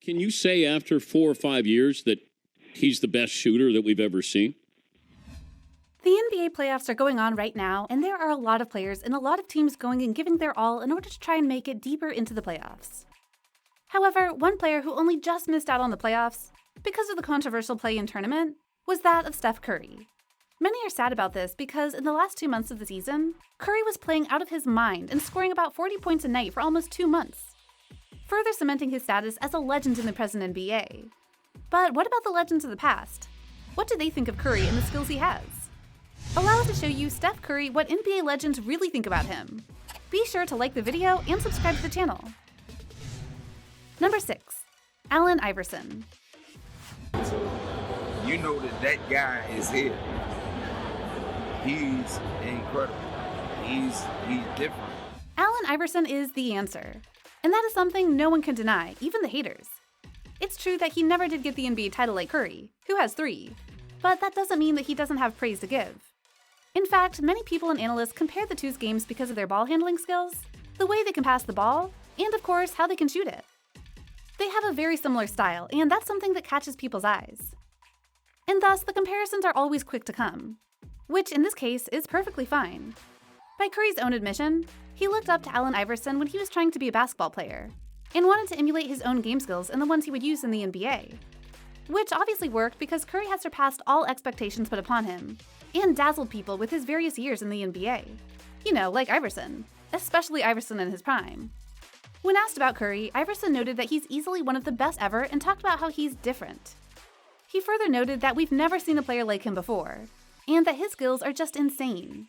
Can you say after 4 or 5 years that he's the best shooter that we've ever seen? The NBA playoffs are going on right now, and there are a lot of players and a lot of teams going and giving their all in order to try and make it deeper into the playoffs. However, one player who only just missed out on the playoffs because of the controversial play-in tournament was that of Steph Curry. Many are sad about this because in the last 2 months of the season, Curry was playing out of his mind and scoring about 40 points a night for almost 2 months, further cementing his status as a legend in the present NBA. But what about the legends of the past? What do they think of Curry and the skills he has? Allow us to show you Steph Curry what NBA legends really think about him. Be sure to like the video and subscribe to the channel. Number 6. Allen Iverson. You know that guy is here. He's incredible. He's different. Allen Iverson is the answer. And that is something no one can deny, even the haters. It's true that he never did get the NBA title like Curry, who has 3. But that doesn't mean that he doesn't have praise to give. In fact, many people and analysts compare the two's games because of their ball handling skills, the way they can pass the ball, and of course, how they can shoot it. They have a very similar style, and that's something that catches people's eyes. And thus, the comparisons are always quick to come, which in this case is perfectly fine. By Curry's own admission, he looked up to Allen Iverson when he was trying to be a basketball player, and wanted to emulate his own game skills and the ones he would use in the NBA. Which obviously worked because Curry had surpassed all expectations put upon him, and dazzled people with his various years in the NBA. You know, like Iverson, especially Iverson in his prime. When asked about Curry, Iverson noted that he's easily one of the best ever and talked about how he's different. He further noted that we've never seen a player like him before, and that his skills are just insane.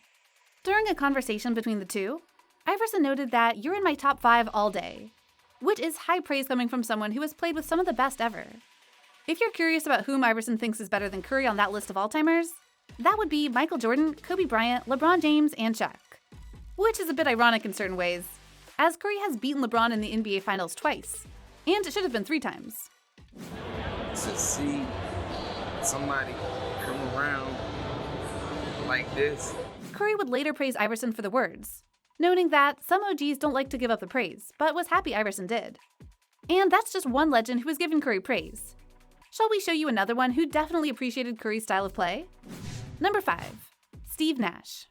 During a conversation between the two, Iverson noted that "you're in my top 5 all day," which is high praise coming from someone who has played with some of the best ever. If you're curious about whom Iverson thinks is better than Curry on that list of all-timers, that would be Michael Jordan, Kobe Bryant, LeBron James, and Shaq. Which is a bit ironic in certain ways, as Curry has beaten LeBron in the NBA Finals twice, and it should have been 3 times. To see somebody come around like this. Curry would later praise Iverson for the words, noting that some OGs don't like to give up the praise, but was happy Iverson did. And that's just one legend who has given Curry praise. Shall we show you another one who definitely appreciated Curry's style of play? Number 5. Steve Nash.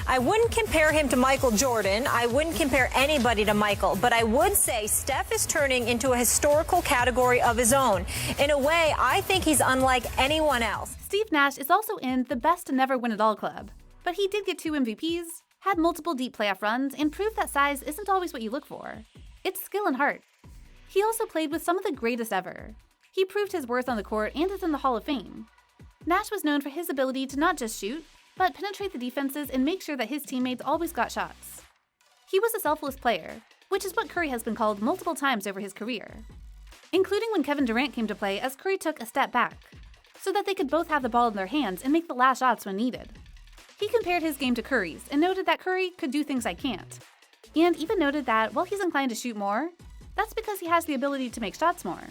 I wouldn't compare him to Michael Jordan. I wouldn't compare anybody to Michael. But I would say Steph is turning into a historical category of his own. In a way, I think he's unlike anyone else. Steve Nash is also in the best to never win it all club. But he did get 2 MVPs, had multiple deep playoff runs, and proved that size isn't always what you look for. It's skill and heart. He also played with some of the greatest ever. He proved his worth on the court and is in the Hall of Fame. Nash was known for his ability to not just shoot, but penetrate the defenses and make sure that his teammates always got shots. He was a selfless player, which is what Curry has been called multiple times over his career, including when Kevin Durant came to play as Curry took a step back, so that they could both have the ball in their hands and make the last shots when needed. He compared his game to Curry's and noted that Curry could do things I can't, and even noted that while he's inclined to shoot more, that's because he has the ability to make shots more.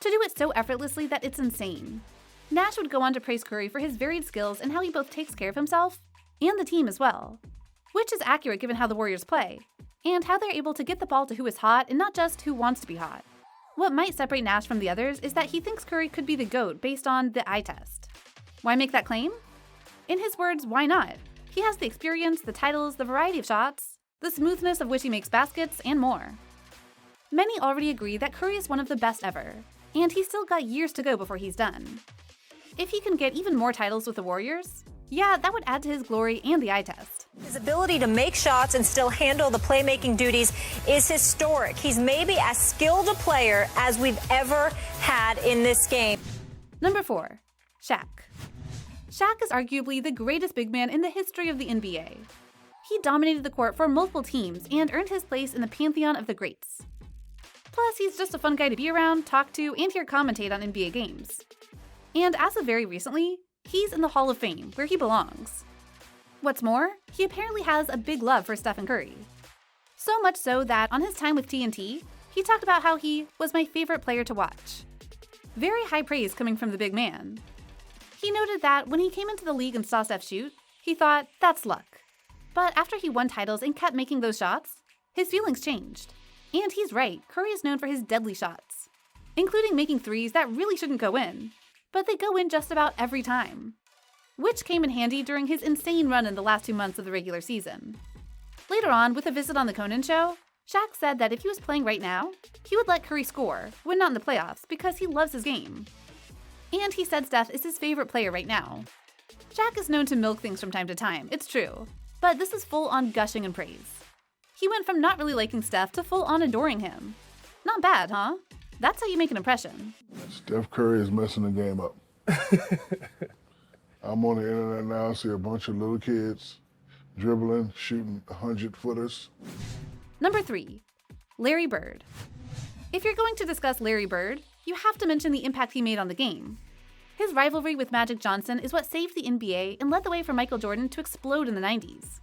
To do it so effortlessly that it's insane. Nash would go on to praise Curry for his varied skills and how he both takes care of himself and the team as well, which is accurate given how the Warriors play, and how they're able to get the ball to who is hot and not just who wants to be hot. What might separate Nash from the others is that he thinks Curry could be the GOAT based on the eye test. Why make that claim? In his words, why not? He has the experience, the titles, the variety of shots, the smoothness of which he makes baskets, and more. Many already agree that Curry is one of the best ever, and he's still got years to go before he's done. If he can get even more titles with the Warriors, yeah, that would add to his glory and the eye test. His ability to make shots and still handle the playmaking duties is historic. He's maybe as skilled a player as we've ever had in this game. Number 4. Shaq. Shaq is arguably the greatest big man in the history of the NBA. He dominated the court for multiple teams and earned his place in the pantheon of the greats. Plus, he's just a fun guy to be around, talk to, and hear commentate on NBA games. And as of very recently, he's in the Hall of Fame, where he belongs. What's more, he apparently has a big love for Stephen Curry. So much so that on his time with TNT, he talked about how he was my favorite player to watch. Very high praise coming from the big man. He noted that when he came into the league and saw Steph shoot, he thought, that's luck. But after he won titles and kept making those shots, his feelings changed. And he's right, Curry is known for his deadly shots, including making threes that really shouldn't go in, but they go in just about every time, which came in handy during his insane run in the last 2 months of the regular season. Later on, with a visit on The Conan Show, Shaq said that if he was playing right now, he would let Curry score, when not in the playoffs, because he loves his game. And he said Steph is his favorite player right now. Shaq is known to milk things from time to time, it's true, but this is full-on gushing and praise. He went from not really liking Steph to full-on adoring him. Not bad, huh? That's how you make an impression. Steph Curry is messing the game up. I'm on the internet now, I see a bunch of little kids dribbling, shooting 100-footers. Number 3. Larry Bird. If you're going to discuss Larry Bird, you have to mention the impact he made on the game. His rivalry with Magic Johnson is what saved the NBA and led the way for Michael Jordan to explode in the 90s.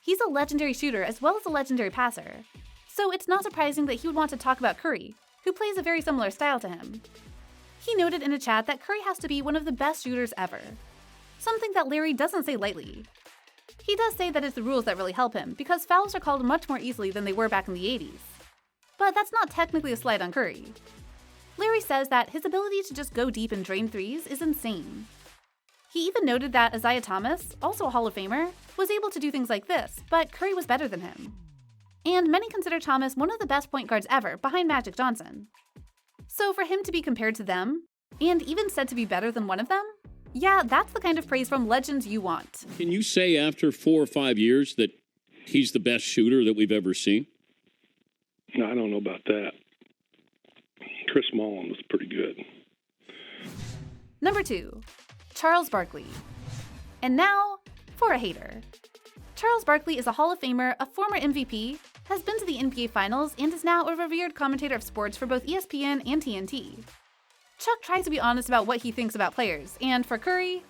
He's a legendary shooter as well as a legendary passer, so it's not surprising that he would want to talk about Curry, who plays a very similar style to him. He noted in a chat that Curry has to be one of the best shooters ever, something that Larry doesn't say lightly. He does say that it's the rules that really help him, because fouls are called much more easily than they were back in the 80s. But that's not technically a slight on Curry. Larry says that his ability to just go deep and drain threes is insane. He even noted that Isaiah Thomas, also a Hall of Famer, was able to do things like this, but Curry was better than him. And many consider Thomas one of the best point guards ever, behind Magic Johnson. So for him to be compared to them, and even said to be better than one of them, yeah, that's the kind of praise from legends you want. Can you say after 4 or 5 years that he's the best shooter that we've ever seen? No, I don't know about that. Chris Mullin was pretty good. Number 2. Charles Barkley. And now, for a hater. Charles Barkley is a Hall of Famer, a former MVP, has been to the NBA Finals, and is now a revered commentator of sports for both ESPN and TNT. Chuck tries to be honest about what he thinks about players, and for Curry,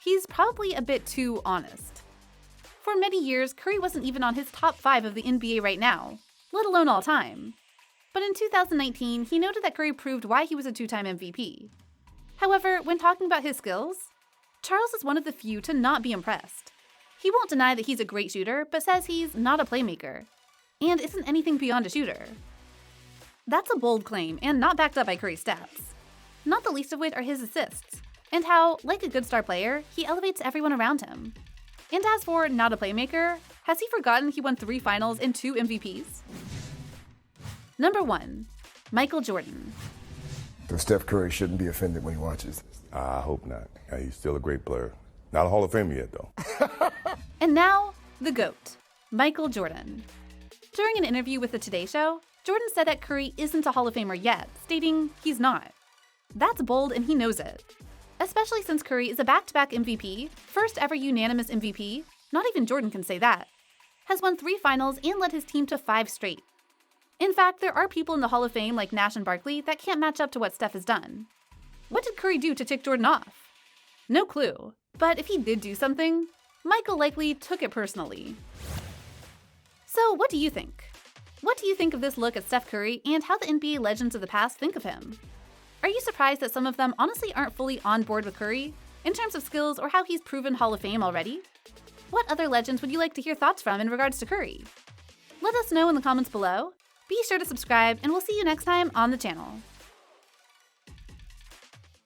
he's probably a bit too honest. For many years, Curry wasn't even on his top 5 of the NBA right now, let alone all time. But in 2019, he noted that Curry proved why he was a 2-time MVP. However, when talking about his skills, Charles is one of the few to not be impressed. He won't deny that he's a great shooter, but says he's not a playmaker, and isn't anything beyond a shooter. That's a bold claim, and not backed up by Curry's stats. Not the least of which are his assists, and how, like a good star player, he elevates everyone around him. And as for not a playmaker, has he forgotten he won 3 finals and 2 MVPs? Number 1. Michael Jordan. So Steph Curry shouldn't be offended when he watches this. I hope not. He's still a great player. Not a Hall of Famer yet, though. And now, the GOAT, Michael Jordan. During an interview with The Today Show, Jordan said that Curry isn't a Hall of Famer yet, stating he's not. That's bold and he knows it. Especially since Curry is a back-to-back MVP, first ever unanimous MVP, not even Jordan can say that, has won 3 finals and led his team to 5 straight. In fact, there are people in the Hall of Fame like Nash and Barkley that can't match up to what Steph has done. What did Curry do to tick Jordan off? No clue. But if he did do something, Michael likely took it personally. So what do you think? What do you think of this look at Steph Curry and how the NBA legends of the past think of him? Are you surprised that some of them honestly aren't fully on board with Curry, in terms of skills or how he's proven Hall of Fame already? What other legends would you like to hear thoughts from in regards to Curry? Let us know in the comments below. Be sure to subscribe, and we'll see you next time on the channel.